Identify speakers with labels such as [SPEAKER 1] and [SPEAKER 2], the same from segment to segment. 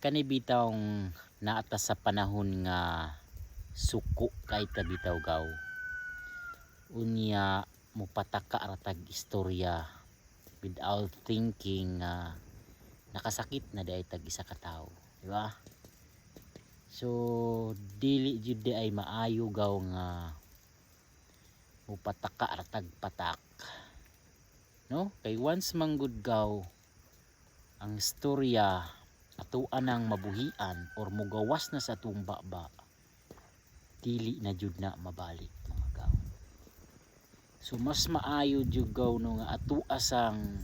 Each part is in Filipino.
[SPEAKER 1] Kani bitawng naata sa panahon nga suko kay ta bitaw gaw. Unya mupataka ratag istorya without thinking nakasakit na day tag isa ka tawo, di ba? So dili jud di ay maayo gaw nga mupataka ratag patak. No? Kay once manggud gaw ang istorya atuan ang mabuhian or mugawas na sa atong baba, dili na jud na mabalik mga gaw. So mas maayo jud gaw no nga atua sang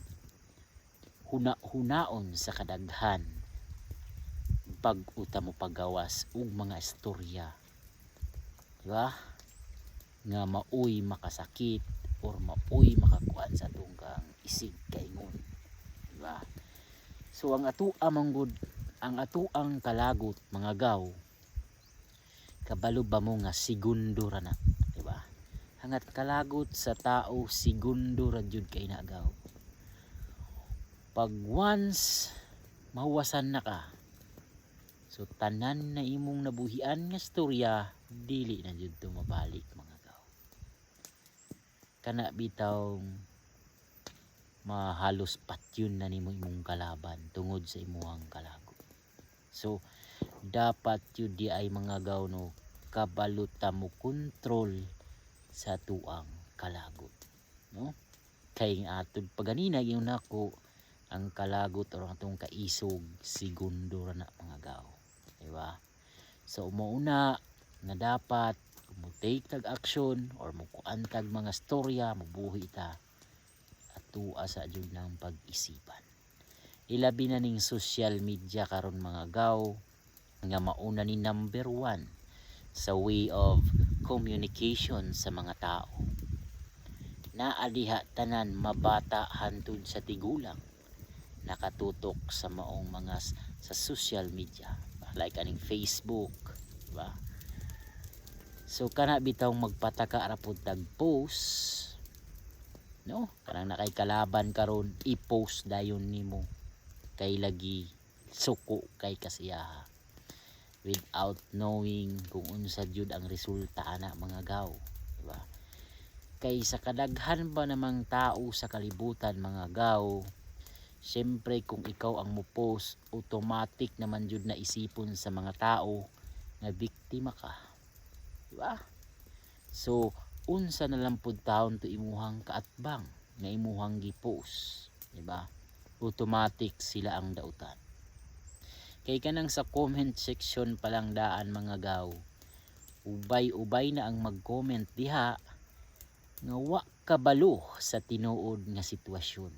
[SPEAKER 1] hunaon sa kadaghan pag-uta mo pagawas og mga istorya, diba? Nga maoy makasakit or maoy makakuan sa atong isig kaingon, diba? So ang atua manggod, ang atuang kalagot mga gaw, kabalo ba mo nga segundo ra na, di ba? Hangat kalagot sa tao segundo ra jud kay nagaw. Pag once mahuwasan na ka, so tanan na imong nabuhian nga storya dili na jud to mabalik mga gaw. Kana bitaw mahalos patyon na nimo imong kalaban tungod sa imuhang kalagot. So dapat yun di ay mga gaw no kabaluta mo kontrol sa tuang kalagot, no? Kay atod paganina yung nako ang kalagot or atong kaisog segundo ra na mga gaw, di ba? So umauna nga dapat mo take tag action or mo kuantag mga storya mabuhi ta atua sa jud ng pag-isipan. Ilabi na ning social media karon mga gaw nga mauna ni number 1 sa way of communication sa mga tao. Naadiha tanan mabata hantod sa tigulang nakatutok sa maong mga sa social media like aning Facebook, diba? So kana bitaw magpataka ra pud tag post, no? Kanang nakay kalaban karon i-post dayon nimo kay lagi suko kay kasiyaha without knowing kung unsa jud ang resulta ana mga gaw, diba? Kay sa kadaghan ba namang tao sa kalibutan mga gaw, syempre kung ikaw ang mo post automatic naman jud na isipon sa mga tao nga biktima ka, diba? So unsa na lang pud taon to imuhang kaatbang nga imuhang gi-post, diba? Automatic sila ang dautan. Kay kanang sa comment section palang daan mga gaw, ubay-ubay na ang mag-comment diha nga wa kabalo sa tinuod nga sitwasyon.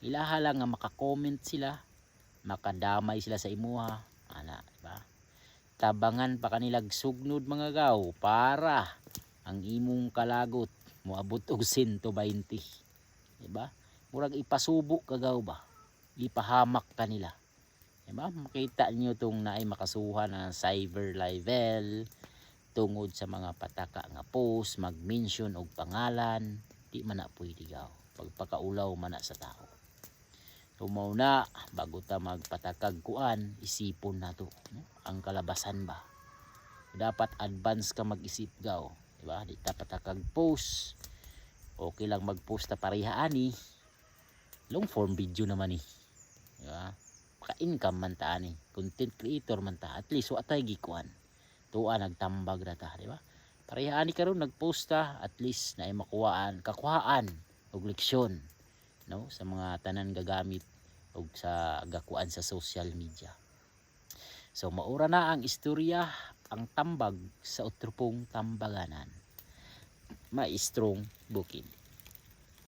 [SPEAKER 1] Ilaha lang nga maka-comment sila, makadamay sila sa imuha, ana, diba? Tabangan pa kanilag sugnod mga gaw para ang imong kalagot moabot og 120, diba? Murag ipasubo kagaw ba, ipahamak kanila, diba? Makita niyo tong naay makasuhan na cyber libel tungod sa mga pataka nga post, mag-mention og pangalan, di man na pwede gaw pagpakaulaw man na sa tao. So mao na bago ta magpatakag kuan, isipon nato, no? Ang kalabasan ba, dapat advance ka mag-isip gaw, diba? Di ta patakag post, okay lang mag-post ta pareha ani long form video naman diba? Maka-income man ta ani, content creator man ta, at least wa tay gikuan tuwa nagtambag ra ta, diba? Pareha ani karon nag-post ta, at least na kakuhaan og leksyon, no, sa mga tanan gagamit og sa gakuan sa social media. So maura na ang istorya, ang tambag sa utrupong tambaganan. Maestrong Bukid.